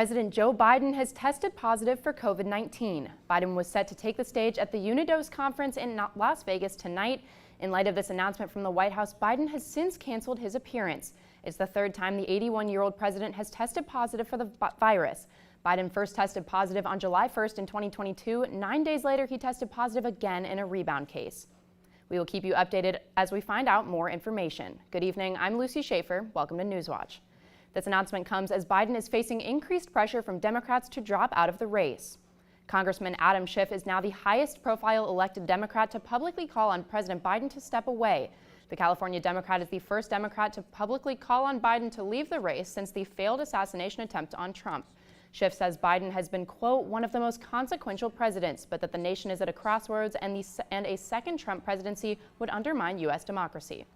President Joe Biden has tested positive for COVID-19. Biden was set to take the stage at the Unidos conference in Las Vegas tonight. In light of this announcement from the White House, Biden has since canceled his appearance. It's the third time the 81-year-old president has tested positive for the virus. Biden first tested positive on July 1st in 2022. 9 days later, he tested positive again in a rebound case. We will keep you updated as we find out more information. Good evening, I'm Lucy Schaefer. Welcome to Newswatch. This announcement comes as Biden is facing increased pressure from Democrats to drop out of the race. Congressman Adam Schiff is now the highest profile elected Democrat to publicly call on President Biden to step away. The California Democrat is the first Democrat to publicly call on Biden to leave the race since the failed assassination attempt on Trump. Schiff says Biden has been, quote, one of the most consequential presidents, but that the nation is at a crossroads and a second Trump presidency would undermine U.S. democracy.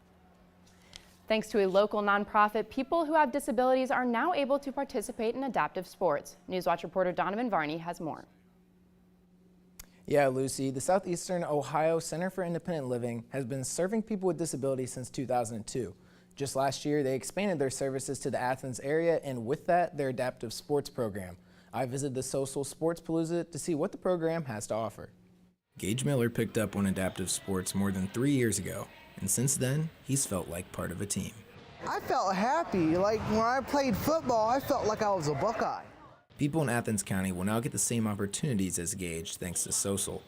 Thanks to a local nonprofit, people who have disabilities are now able to participate in adaptive sports. Newswatch reporter Donovan Varney has more. Yeah, Lucy, the Southeastern Ohio Center for Independent Living has been serving people with disabilities since 2002. Just last year, they expanded their services to the Athens area, and with that, their adaptive sports program. I visited the Social Sports Palooza to see what the program has to offer. Gage Miller picked up on adaptive sports more than 3 years ago, and since then, he's felt like part of a team. I felt happy. Like when I played football, I felt like I was a Buckeye. People in Athens County will now get the same opportunities as Gage thanks to Social.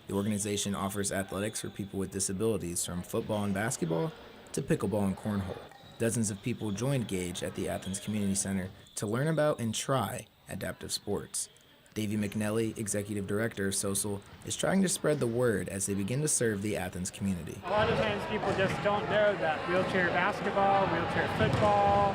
The organization offers athletics for people with disabilities from football and basketball to pickleball and cornhole. Dozens of people joined Gage at the Athens Community Center to learn about and try adaptive sports. Davey McNelly, executive director of Social, is trying to spread the word as they begin to serve the Athens community. A lot of times people just don't know that wheelchair basketball, wheelchair football,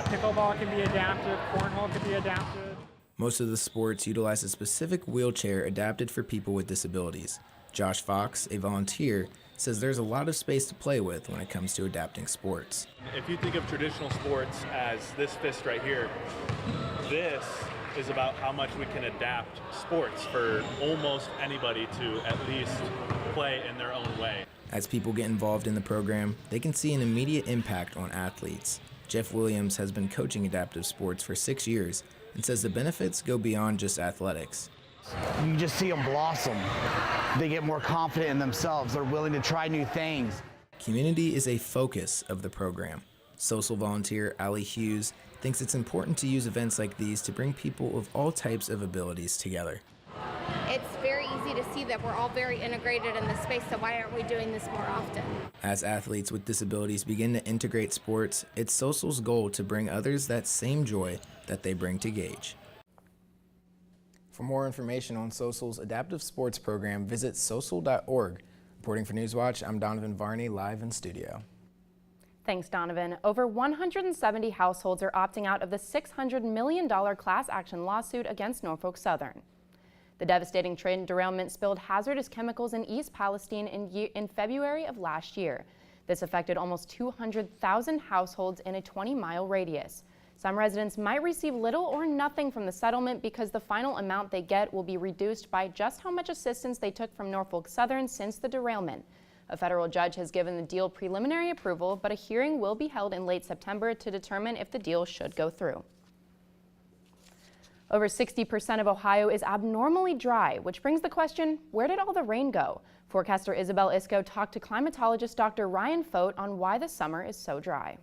pickleball can be adaptive, cornhole can be adaptive. Most of the sports utilize a specific wheelchair adapted for people with disabilities. Josh Fox, a volunteer, says there's a lot of space to play with when it comes to adapting sports. If you think of traditional sports as this fist right here, this is about how much we can adapt sports for almost anybody to at least play in their own way. As people get involved in the program, they can see an immediate impact on athletes. Jeff Williams has been coaching adaptive sports for 6 years and says the benefits go beyond just athletics. You just see them blossom. They get more confident in themselves. They're willing to try new things. Community is a focus of the program. Social volunteer Allie Hughes thinks it's important to use events like these to bring people of all types of abilities together. It's very easy to see that we're all very integrated in this space, so why aren't we doing this more often? As athletes with disabilities begin to integrate sports, it's Social's goal to bring others that same joy that they bring to Gage. For more information on Social's adaptive sports program, visit social.org. Reporting for Newswatch, I'm Donovan Varney, live in studio. Thanks, Donovan. Over 170 households are opting out of the $600 million class action lawsuit against Norfolk Southern. The devastating train derailment spilled hazardous chemicals in East Palestine in February of last year. This affected almost 200,000 households in a 20-mile radius. Some residents might receive little or nothing from the settlement because the final amount they get will be reduced by just how much assistance they took from Norfolk Southern since the derailment. A federal judge has given the deal preliminary approval, but a hearing will be held in late September to determine if the deal should go through. Over 60% of Ohio is abnormally dry, which brings the question, where did all the rain go? Forecaster Isabel Isco talked to climatologist Dr. Ryan Fote on why the summer is so dry.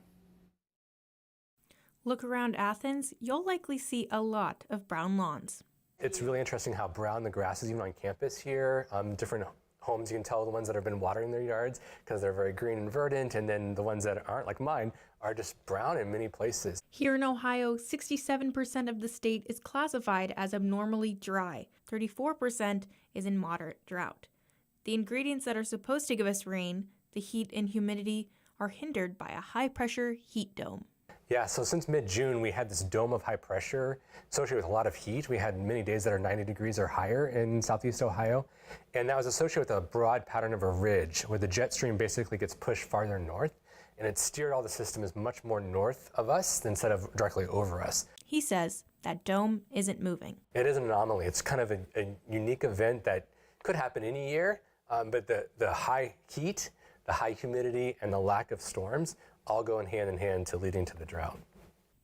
Look around Athens, you'll likely see a lot of brown lawns. It's really interesting how brown the grass is even on campus here. Different homes, you can tell the ones that have been watering their yards because they're very green and verdant, and then the ones that aren't, like mine, are just brown in many places. Here in Ohio, 67% of the state is classified as abnormally dry. 34% is in moderate drought. The ingredients that are supposed to give us rain, the heat and humidity, are hindered by a high-pressure heat dome. Yeah, so since mid-June, we had this dome of high pressure associated with a lot of heat. We had many days that are 90 degrees or higher in southeast Ohio. And that was associated with a broad pattern of a ridge where the jet stream basically gets pushed farther north. And it steered all the system as much more north of us instead of directly over us. He says that dome isn't moving. It is an anomaly. It's kind of a unique event that could happen any year, but the high heat, the high humidity, and the lack of storms all go hand in hand to leading to the drought.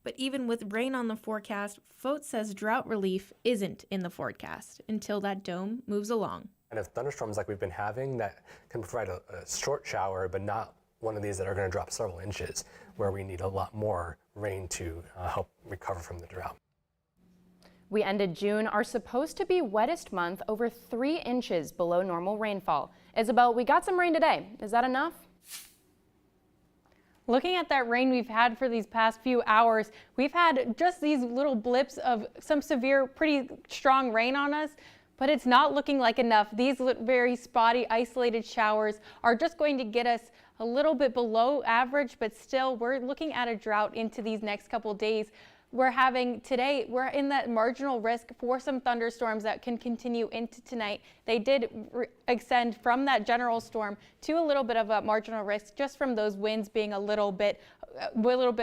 But even with rain on the forecast, FOTE says drought relief isn't in the forecast until that dome moves along. And if thunderstorms like we've been having that can provide a short shower, but not one of these that are going to drop several inches, where we need a lot more rain to help recover from the drought. We ended June, our supposed to be wettest month, over 3 inches below normal rainfall. Isabel, we got some rain today. Is that enough? Looking at that rain we've had for these past few hours, we've had just these little blips of some severe, pretty strong rain on us, but it's not looking like enough. These very spotty, isolated showers are just going to get us a little bit below average, but still we're looking at a drought into these next couple days. We're in that marginal risk for some thunderstorms that can continue into tonight. They did extend from that general storm to a little bit of a marginal risk just from those winds being a little bit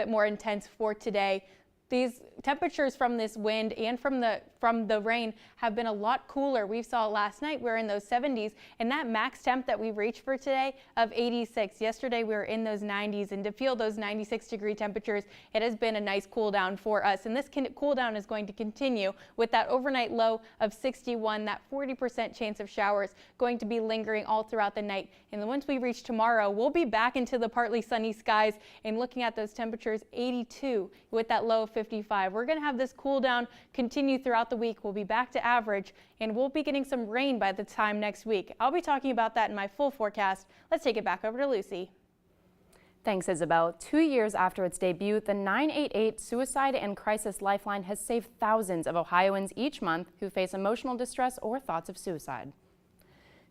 more intense for today. These temperatures from this wind and from the rain have been a lot cooler. We saw last night we're in those 70s, and that max temp that we reached for today of 86. Yesterday we were in those 90s, and to feel those 96-degree temperatures, it has been a nice cool down for us. And this cool down is going to continue with that overnight low of 61, that 40% chance of showers going to be lingering all throughout the night. And then once we reach tomorrow, we'll be back into the partly sunny skies and looking at those temperatures 82 with that low of 55. We're going to have this cool down continue throughout the week. We'll be back to average, and we'll be getting some rain by the time next week. I'll be talking about that in my full forecast. Let's take it back over to Lucy. Thanks, Isabel. 2 years after its debut, the 988 Suicide and Crisis Lifeline has saved thousands of Ohioans each month who face emotional distress or thoughts of suicide.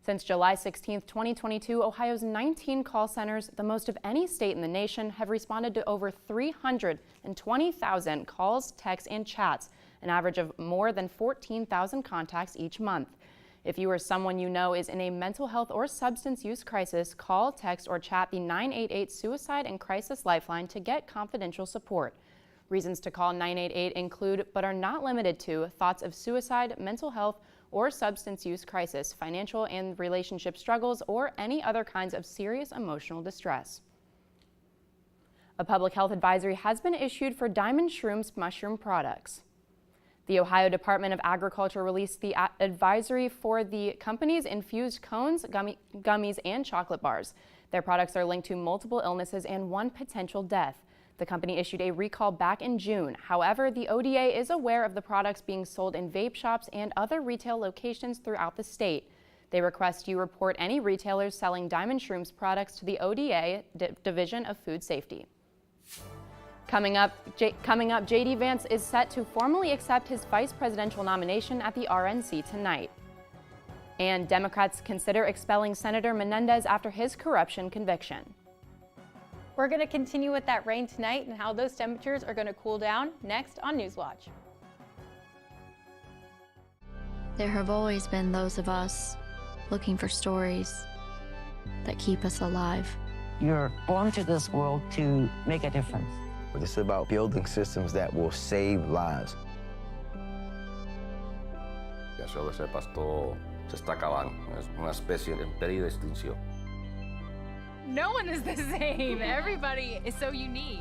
Since July 16, 2022, Ohio's 19 call centers, the most of any state in the nation, have responded to over 320,000 calls, texts, and chats, an average of more than 14,000 contacts each month. If you or someone you know is in a mental health or substance use crisis, call, text, or chat the 988 Suicide and Crisis Lifeline to get confidential support. Reasons to call 988 include, but are not limited to, thoughts of suicide, mental health, or substance use crisis, financial and relationship struggles, or any other kinds of serious emotional distress. A public health advisory has been issued for Diamond Shroom's mushroom products. The Ohio Department of Agriculture released the advisory for the company's infused cones, gummies, and chocolate bars. Their products are linked to multiple illnesses and 1 potential death. The company issued a recall back in June. However, the ODA is aware of the products being sold in vape shops and other retail locations throughout the state. They request you report any retailers selling Diamond Shroom's products to the ODA Division of Food Safety. Coming up, J.D. Vance is set to formally accept his vice presidential nomination at the RNC tonight. And Democrats consider expelling Senator Menendez after his corruption conviction. We're going to continue with that rain tonight and how those temperatures are going to cool down next on Newswatch. There have always been those of us looking for stories that keep us alive. You're born to this world to make a difference. It's about building systems that will save lives. Ya solo ese pasto se está acabando. Es una especie en peligro de extinción. No one is the same. Everybody is so unique.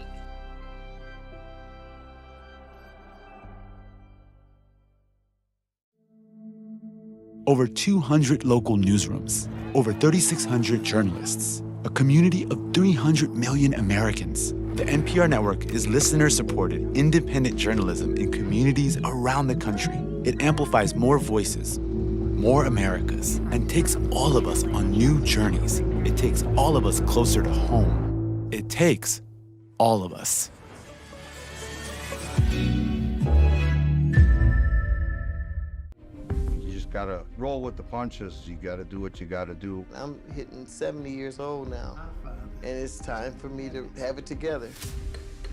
Over 200 local newsrooms, over 3,600 journalists, a community of 300 million Americans. The NPR network is listener-supported, independent journalism in communities around the country. It amplifies more voices, more Americas, and takes all of us on new journeys. It takes all of us closer to home. It takes all of us. You just gotta roll with the punches. You gotta do what you gotta do. I'm hitting 70 years old now, and it's time for me to have it together.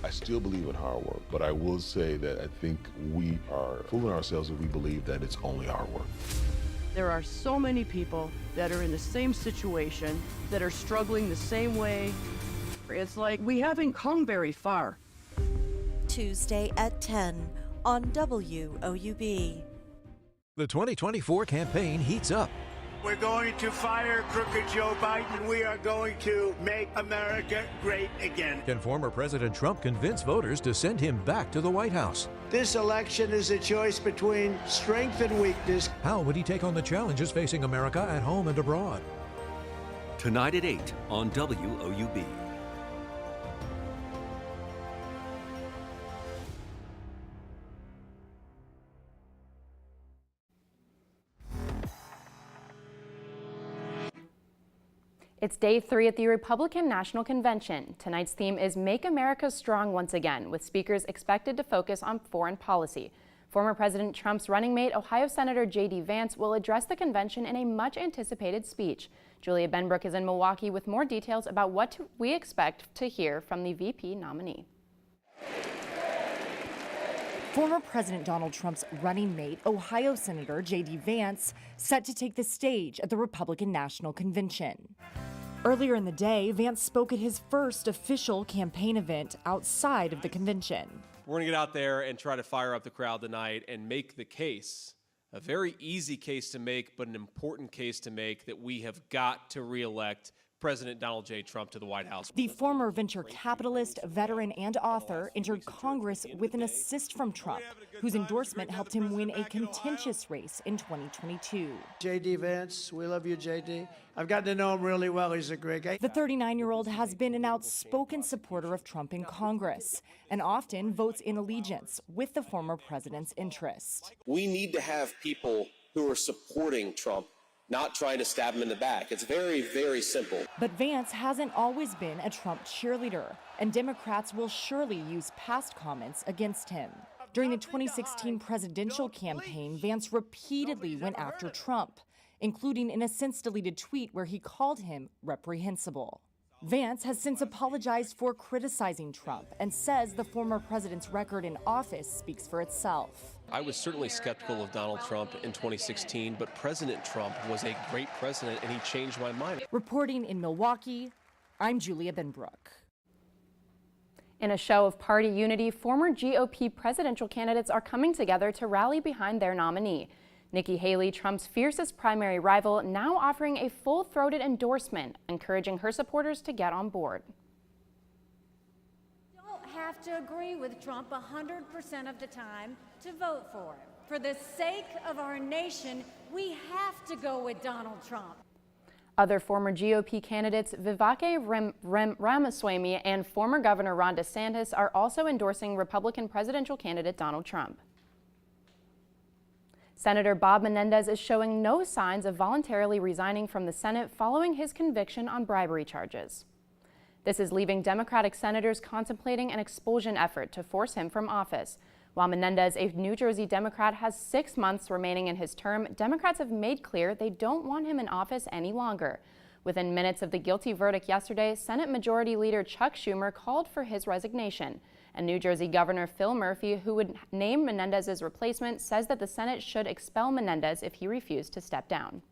I still believe in hard work, but I will say that I think we are fooling ourselves if we believe that it's only hard work. There are so many people that are in the same situation, that are struggling the same way. It's like we haven't come very far. Tuesday at 10 on WOUB. The 2024 campaign heats up. We're going to fire crooked Joe Biden. We are going to make America great again. Can former President Trump convince voters to send him back to the White House? This election is a choice between strength and weakness. How would he take on the challenges facing America at home and abroad? Tonight at 8 on WOUB. It's day 3 at the Republican National Convention. Tonight's theme is Make America Strong Once Again, with speakers expected to focus on foreign policy. Former President Trump's running mate, Ohio Senator J.D. Vance, will address the convention in a much-anticipated speech. Julia Benbrook is in Milwaukee with more details about what we expect to hear from the VP nominee. Former President Donald Trump's running mate, Ohio Senator J.D. Vance, set to take the stage at the Republican National Convention. Earlier in the day, Vance spoke at his first official campaign event outside of the convention. We're going to get out there and try to fire up the crowd tonight and make the case, a very easy case to make, but an important case to make, that we have got to re-elect President Donald J. Trump to the White House. The former venture capitalist, veteran, and author entered Congress with an assist from Trump, whose endorsement helped him win a contentious race in 2022. J.D. Vance, we love you, J.D. I've gotten to know him really well. He's a great guy. The 39-year-old has been an outspoken supporter of Trump in Congress and often votes in allegiance with the former president's interest. We need to have people who are supporting Trump, not trying to stab him in the back. It's very, very simple. But Vance hasn't always been a Trump cheerleader, and Democrats will surely use past comments against him. During the 2016 presidential campaign, Vance repeatedly went after Trump, including in a since-deleted tweet where he called him reprehensible. Vance has since apologized for criticizing Trump and says the former president's record in office speaks for itself. I was certainly skeptical of Donald Trump in 2016, but President Trump was a great president, and he changed my mind. Reporting in Milwaukee, I'm Julia Benbrook. In a show of party unity, former GOP presidential candidates are coming together to rally behind their nominee. Nikki Haley, Trump's fiercest primary rival, now offering a full-throated endorsement, encouraging her supporters to get on board. Have to agree with Trump 100% of the time to vote for him. For the sake of our nation, we have to go with Donald Trump. Other former GOP candidates, Vivek Ramaswamy and former Governor Ron DeSantis, are also endorsing Republican presidential candidate Donald Trump. Senator Bob Menendez is showing no signs of voluntarily resigning from the Senate following his conviction on bribery charges. This is leaving Democratic senators contemplating an expulsion effort to force him from office. While Menendez, a New Jersey Democrat, has 6 months remaining in his term, Democrats have made clear they don't want him in office any longer. Within minutes of the guilty verdict yesterday, Senate Majority Leader Chuck Schumer called for his resignation. And New Jersey Governor Phil Murphy, who would name Menendez's replacement, says that the Senate should expel Menendez if he refused to step down.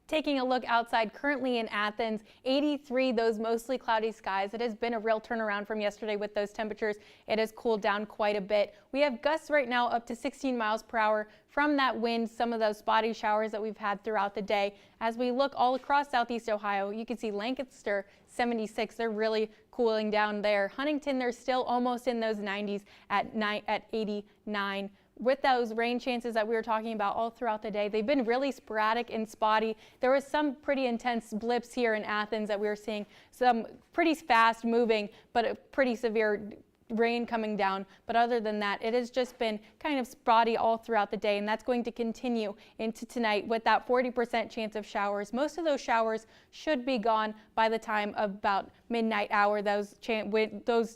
Taking a look outside currently in Athens, 83, those mostly cloudy skies. It has been a real turnaround from yesterday with those temperatures. It has cooled down quite a bit. We have gusts right now up to 16 miles per hour from that wind, some of those spotty showers that we've had throughout the day. As we look all across southeast Ohio, you can see Lancaster 76. They're really cooling down there. Huntington, they're still almost in those 90s at 89. With those rain chances that we were talking about all throughout the day, they've been really sporadic and spotty. There was some pretty intense blips here in Athens that we were seeing, some pretty fast moving, but a pretty severe rain coming down. But other than that, it has just been kind of spotty all throughout the day, and that's going to continue into tonight with that 40% chance of showers. Most of those showers should be gone by the time of about midnight hour. Those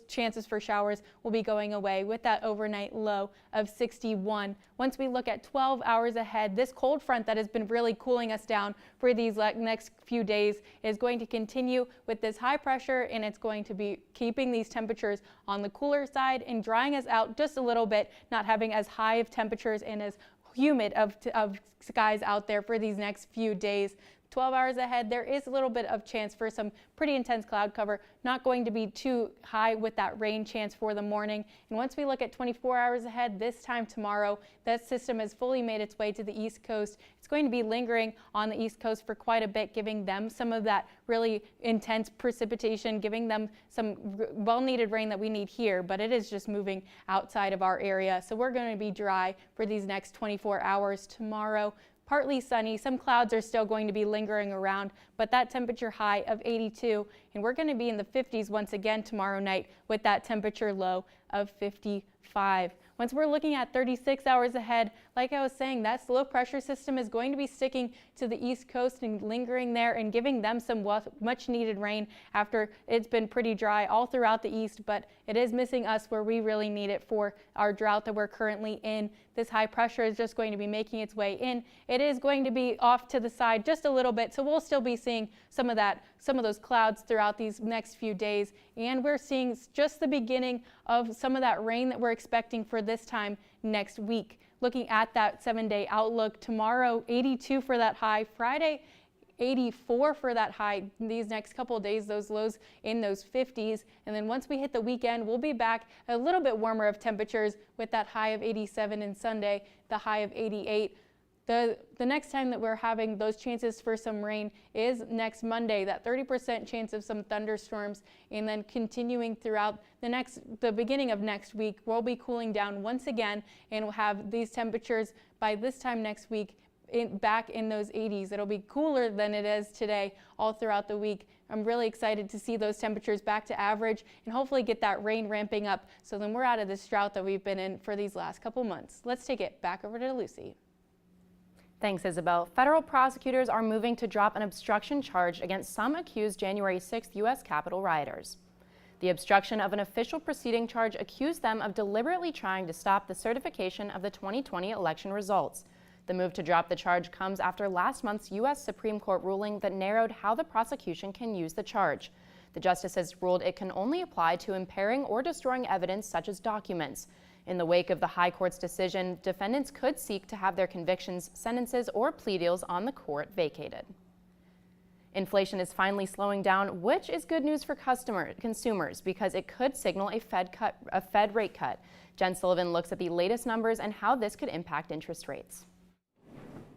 chances for showers will be going away with that overnight low of 61. Once we look at 12 hours ahead, this cold front that has been really cooling us down for these next few days is going to continue with this high pressure, and it's going to be keeping these temperatures on the cooler side and drying us out just a little bit, not having as high of temperatures and as humid of skies out there for these next few days. 12 hours ahead, there is a little bit of chance for some pretty intense cloud cover, not going to be too high with that rain chance for the morning. And once we look at 24 hours ahead, this time tomorrow, that system has fully made its way to the East Coast. It's going to be lingering on the East Coast for quite a bit, giving them some of that really intense precipitation, giving them some well-needed rain that we need here, but it is just moving outside of our area. So we're going to be dry for these next 24 hours tomorrow. Partly sunny, some clouds are still going to be lingering around, but that temperature high of 82, and we're going to be in the 50s once again tomorrow night with that temperature low of 55. Once we're looking at 36 hours ahead, like I was saying, that low pressure system is going to be sticking to the East Coast and lingering there and giving them some much needed rain after it's been pretty dry all throughout the East, but it is missing us where we really need it for our drought that we're currently in. This high pressure is just going to be making its way in. It is going to be off to the side just a little bit, so we'll still be seeing some of those clouds throughout these next few days, and we're seeing just the beginning of some of that rain that we're expecting for this time next week. Looking at that 7-day outlook, tomorrow 82 for that high, Friday 84 for that high. These next couple of days, those lows in those 50s, and then once we hit the weekend, we'll be back a little bit warmer of temperatures with that high of 87 and Sunday, the high of 88. The next time that we're having those chances for some rain is next Monday, that 30% chance of some thunderstorms, and then continuing throughout the beginning of next week, we'll be cooling down once again, and we'll have these temperatures by this time next week back in those 80s. It'll be cooler than it is today all throughout the week. I'm really excited to see those temperatures back to average and hopefully get that rain ramping up so then we're out of this drought that we've been in for these last couple months. Let's take it back over to Lucy. Thanks, Isabel. Federal prosecutors are moving to drop an obstruction charge against some accused January 6th U.S. Capitol rioters. The obstruction of an official proceeding charge accused them of deliberately trying to stop the certification of the 2020 election results. The move to drop the charge comes after last month's U.S. Supreme Court ruling that narrowed how the prosecution can use the charge. The justices ruled it can only apply to impairing or destroying evidence such as documents. In the wake of the High Court's decision, defendants could seek to have their convictions, sentences, or plea deals on the court vacated. Inflation is finally slowing down, which is good news for consumers because it could signal a Fed rate cut. Jen Sullivan looks at the latest numbers and how this could impact interest rates.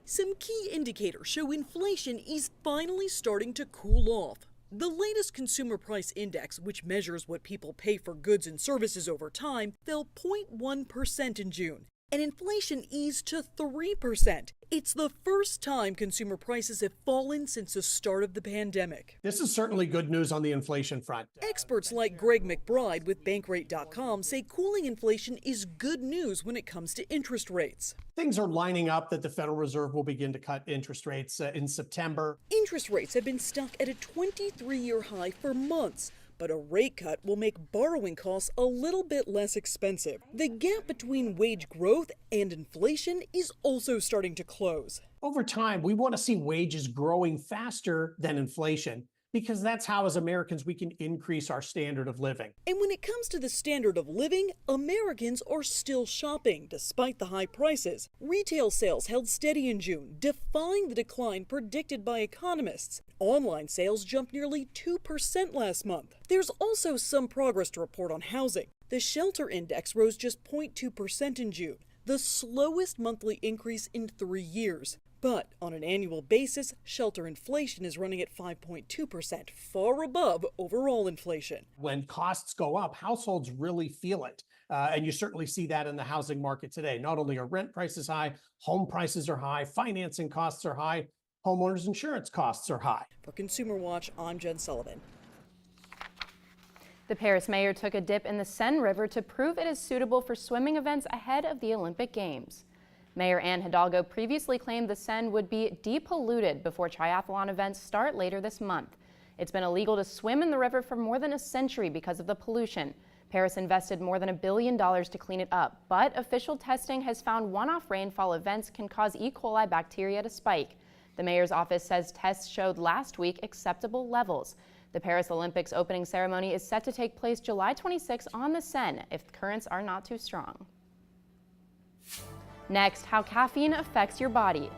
Some key indicators show inflation is finally starting to cool off. The latest Consumer Price Index, which measures what people pay for goods and services over time, fell 0.1% in June, and inflation eased to 3%. It's the first time consumer prices have fallen since the start of the pandemic. This is certainly good news on the inflation front. Experts like Greg McBride with Bankrate.com say cooling inflation is good news when it comes to interest rates. Things are lining up that the Federal Reserve will begin to cut interest rates in September. Interest rates have been stuck at a 23-year high for months. But a rate cut will make borrowing costs a little bit less expensive. The gap between wage growth and inflation is also starting to close. Over time, we want to see wages growing faster than inflation because that's how, as Americans, we can increase our standard of living. And when it comes to the standard of living, Americans are still shopping despite the high prices. Retail sales held steady in June, defying the decline predicted by economists. Online sales jumped nearly 2% last month. There's also some progress to report on housing. The shelter index rose just 0.2% in June, the slowest monthly increase in 3 years. But on an annual basis, shelter inflation is running at 5.2%, far above overall inflation. When costs go up, households really feel it. And you certainly see that in the housing market today. Not only are rent prices high, home prices are high, financing costs are high, homeowners insurance costs are high. For Consumer Watch, I'm Jen Sullivan. The Paris mayor took a dip in the Seine River to prove it is suitable for swimming events ahead of the Olympic Games. Mayor Anne Hidalgo previously claimed the Seine would be depolluted before triathlon events start later this month. It's been illegal to swim in the river for more than a century because of the pollution. Paris invested more than $1 billion to clean it up, but official testing has found one-off rainfall events can cause E. coli bacteria to spike. The mayor's office says tests showed last week acceptable levels. The Paris Olympics opening ceremony is set to take place July 26 on the Seine if currents are not too strong. Next, how caffeine affects your body.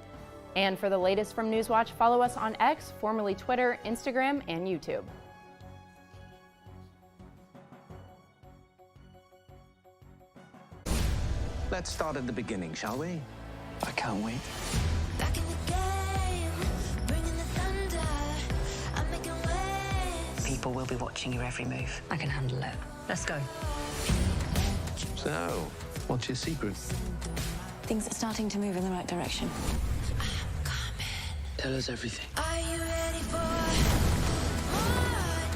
And for the latest from Newswatch, follow us on X, formerly Twitter, Instagram, and YouTube. Let's start at the beginning, shall we? I can't wait. Back in the game, bringing the thunder, I'm making waves. People will be watching your every move. I can handle it. Let's go. So, what's your secret? Things are starting to move in the right direction. Tell us everything. Are you ready for more?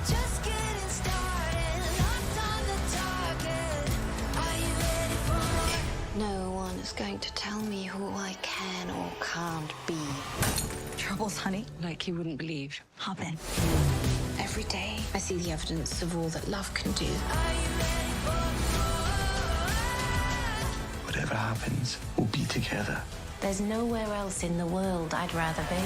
Just getting started. Locked on the target. Are you ready for more? No one is going to tell me who I can or can't be. Troubles, honey? Like you wouldn't believe. Hop in. Every day, I see the evidence of all that love can do. Whatever happens, we'll be together. There's nowhere else in the world I'd rather be.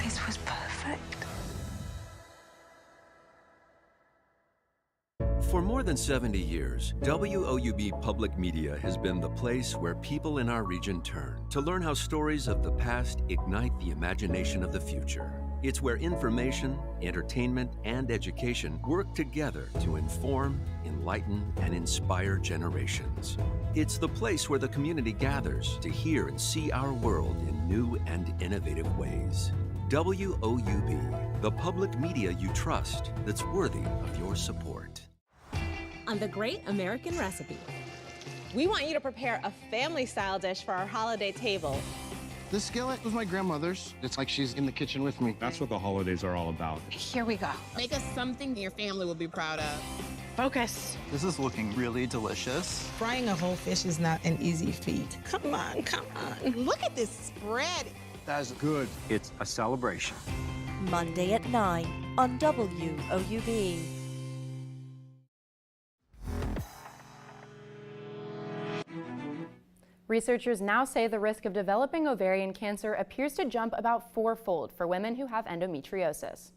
This was perfect. For more than 70 years, WOUB Public Media has been the place where people in our region turn to learn how stories of the past ignite the imagination of the future. It's where information, entertainment, and education work together to inform, enlighten, and inspire generations. It's the place where the community gathers to hear and see our world in new and innovative ways. WOUB, the public media you trust that's worthy of your support. On The Great American Recipe, we want you to prepare a family-style dish for our holiday table. This skillet was my grandmother's. It's like she's in the kitchen with me. That's what the holidays are all about. Here we go. Make us something your family will be proud of. Focus. This is looking really delicious. Frying a whole fish is not an easy feat. Come on, come on. Look at this spread. That's good. It's a celebration. Monday at 9 on WOUB. Researchers now say the risk of developing ovarian cancer appears to jump about fourfold for women who have endometriosis.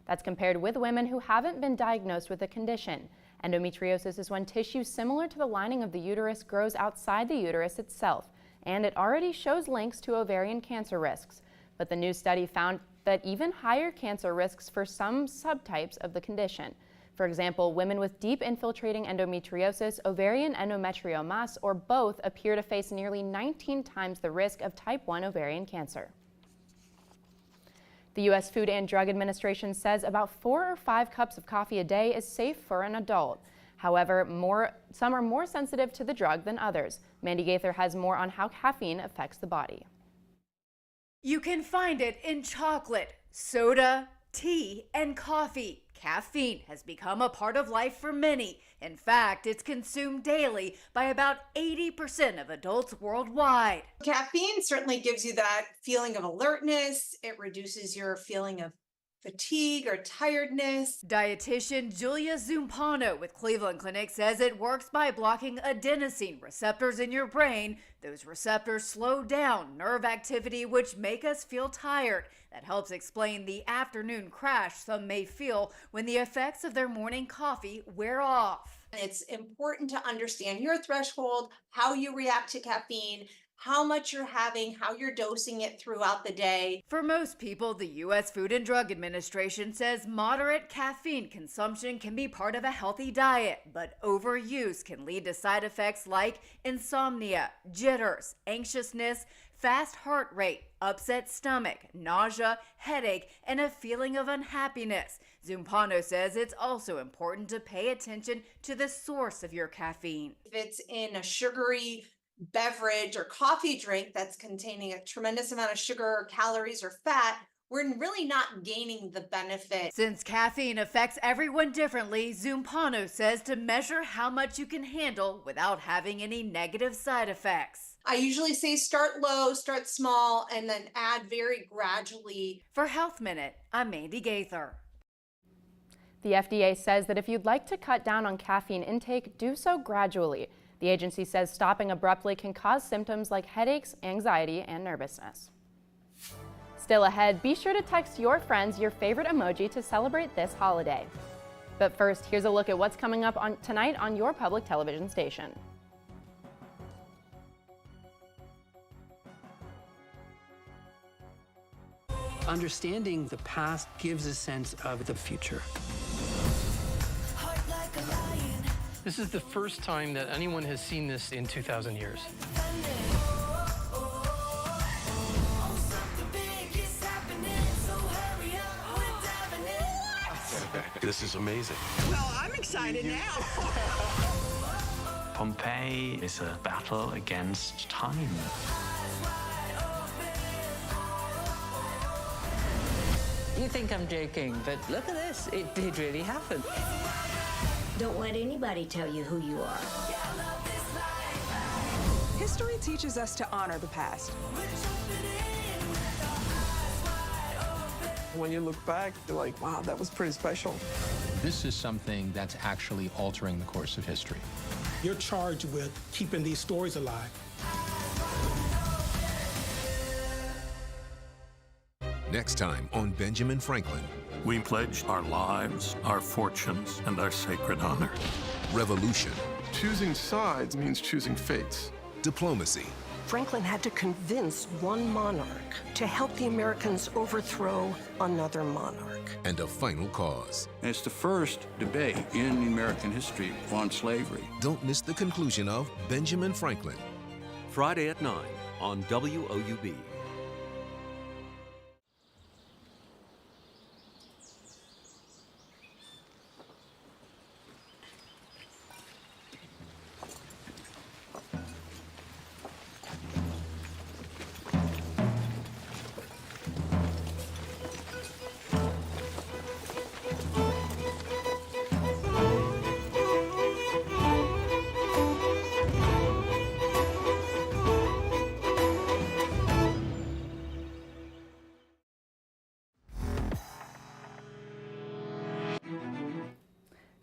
That's compared with women who haven't been diagnosed with the condition. Endometriosis is when tissue similar to the lining of the uterus grows outside the uterus itself, and it already shows links to ovarian cancer risks. But the new study found that even higher cancer risks for some subtypes of the condition. For example, women with deep infiltrating endometriosis, ovarian endometriomas, or both appear to face nearly 19 times the risk of type 1 ovarian cancer. The U.S. Food and Drug Administration says about 4 or 5 cups of coffee a day is safe for an adult. However, some are more sensitive to the drug than others. Mandy Gaither has more on how caffeine affects the body. You can find it in chocolate, soda, tea, and coffee. Caffeine has become a part of life for many. In fact, it's consumed daily by about 80% of adults worldwide. Caffeine certainly gives you that feeling of alertness. It reduces your feeling of fatigue or tiredness. Dietitian Julia Zumpano with Cleveland Clinic says it works by blocking adenosine receptors in your brain. Those receptors slow down nerve activity, which make us feel tired. That helps explain the afternoon crash some may feel when the effects of their morning coffee wear off. It's important to understand your threshold, how you react to caffeine, how much you're having, how you're dosing it throughout the day. For most people, the U.S. Food and Drug Administration says moderate caffeine consumption can be part of a healthy diet, but overuse can lead to side effects like insomnia, jitters, anxiousness, fast heart rate, upset stomach, nausea, headache, and a feeling of unhappiness. Zumpano says it's also important to pay attention to the source of your caffeine. If it's in a sugary beverage or coffee drink that's containing a tremendous amount of sugar or calories or fat, we're really not gaining the benefit. Since caffeine affects everyone differently, Zumpano says to measure how much you can handle without having any negative side effects. I usually say start low, start small, and then add very gradually. For Health Minute, I'm Mandy Gaither. The FDA says that if you'd like to cut down on caffeine intake, do so gradually. The agency says stopping abruptly can cause symptoms like headaches, anxiety, and nervousness. Still ahead, be sure to text your friends your favorite emoji to celebrate this holiday. But first, here's a look at what's coming up tonight on your public television station. Understanding the past gives a sense of the future. This is the first time that anyone has seen this in 2,000 years. This is amazing. Well, I'm excited now. Pompeii is a battle against time. You think I'm joking, but look at this. It did really happen. Don't let anybody tell you who you are. History teaches us to honor the past. When you look back, you're like, wow, that was pretty special. This is something that's actually altering the course of history. You're charged with keeping these stories alive. Next time on Benjamin Franklin. We pledge our lives, our fortunes, and our sacred honor. Revolution. Choosing sides means choosing fates. Diplomacy. Franklin had to convince one monarch to help the Americans overthrow another monarch. And a final cause. It's the first debate in American history on slavery. Don't miss the conclusion of Benjamin Franklin. Friday at 9 on WOUB.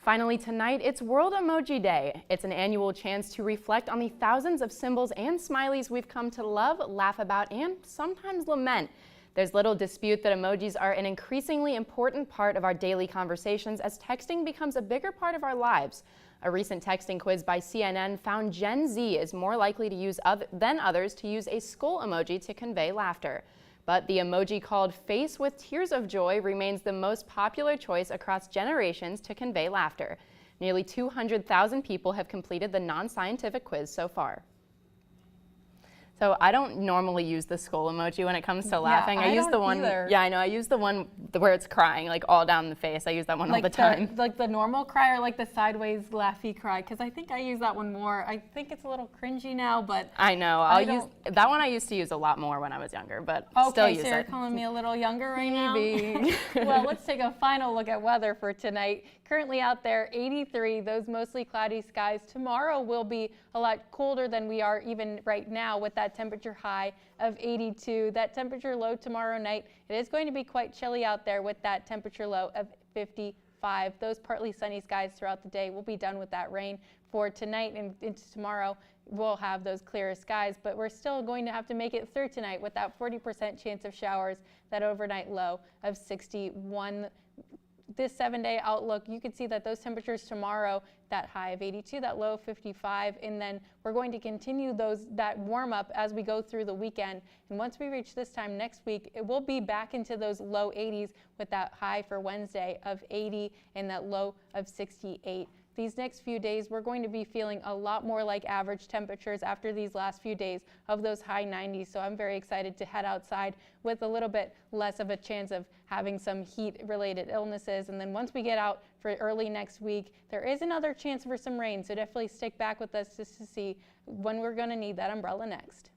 Finally tonight, it's World Emoji Day. It's an annual chance to reflect on the thousands of symbols and smileys we've come to love, laugh about, and sometimes lament. There's little dispute that emojis are an increasingly important part of our daily conversations as texting becomes a bigger part of our lives. A recent texting quiz by CNN found Gen Z is more likely to use than others to use a skull emoji to convey laughter. But the emoji called Face with Tears of Joy remains the most popular choice across generations to convey laughter. Nearly 200,000 people have completed the non-scientific quiz so far. So I don't normally use the skull emoji when it comes to laughing. I use the one. Either. Yeah, I know. I use the one where it's crying, like all down the face. I use that one all the time. Like the normal cry or like the sideways laughy cry? Because I think I use that one more. I think it's a little cringy now, but I know. I'll use that one. I used to use a lot more when I was younger, but still use it. Okay, so you're calling me a little younger right now? Maybe. Well, let's take a final look at weather for tonight. Currently out there, 83, those mostly cloudy skies. Tomorrow will be a lot colder than we are even right now with that temperature high of 82. That temperature low tomorrow night, it is going to be quite chilly out there with that temperature low of 55. Those partly sunny skies throughout the day. We'll be done with that rain for tonight and into tomorrow. We'll have those clearer skies, but we're still going to have to make it through tonight with that 40% chance of showers, that overnight low of 61. This 7-day outlook, you can see that those temperatures tomorrow, that high of 82, that low of 55, and then we're going to continue that warm up as we go through the weekend. And once we reach this time next week, it will be back into those low 80s with that high for Wednesday of 80 and that low of 68. These next few days, we're going to be feeling a lot more like average temperatures after these last few days of those high 90s. So I'm very excited to head outside with a little bit less of a chance of having some heat-related illnesses. And then once we get out for early next week, there is another chance for some rain. So definitely stick back with us just to see when we're going to need that umbrella next.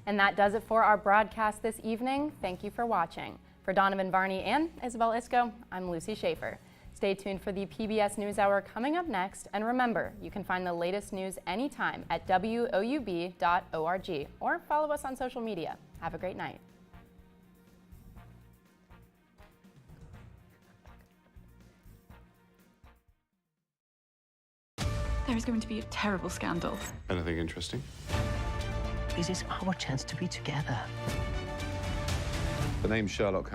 And that does it for our broadcast this evening. Thank you for watching. For Donovan Varney and Isabel Isco, I'm Lucy Schaefer. Stay tuned for the PBS NewsHour coming up next. And remember, you can find the latest news anytime at WOUB.org or follow us on social media. Have a great night. There is going to be a terrible scandal. Anything interesting? This is our chance to be together. The name Sherlock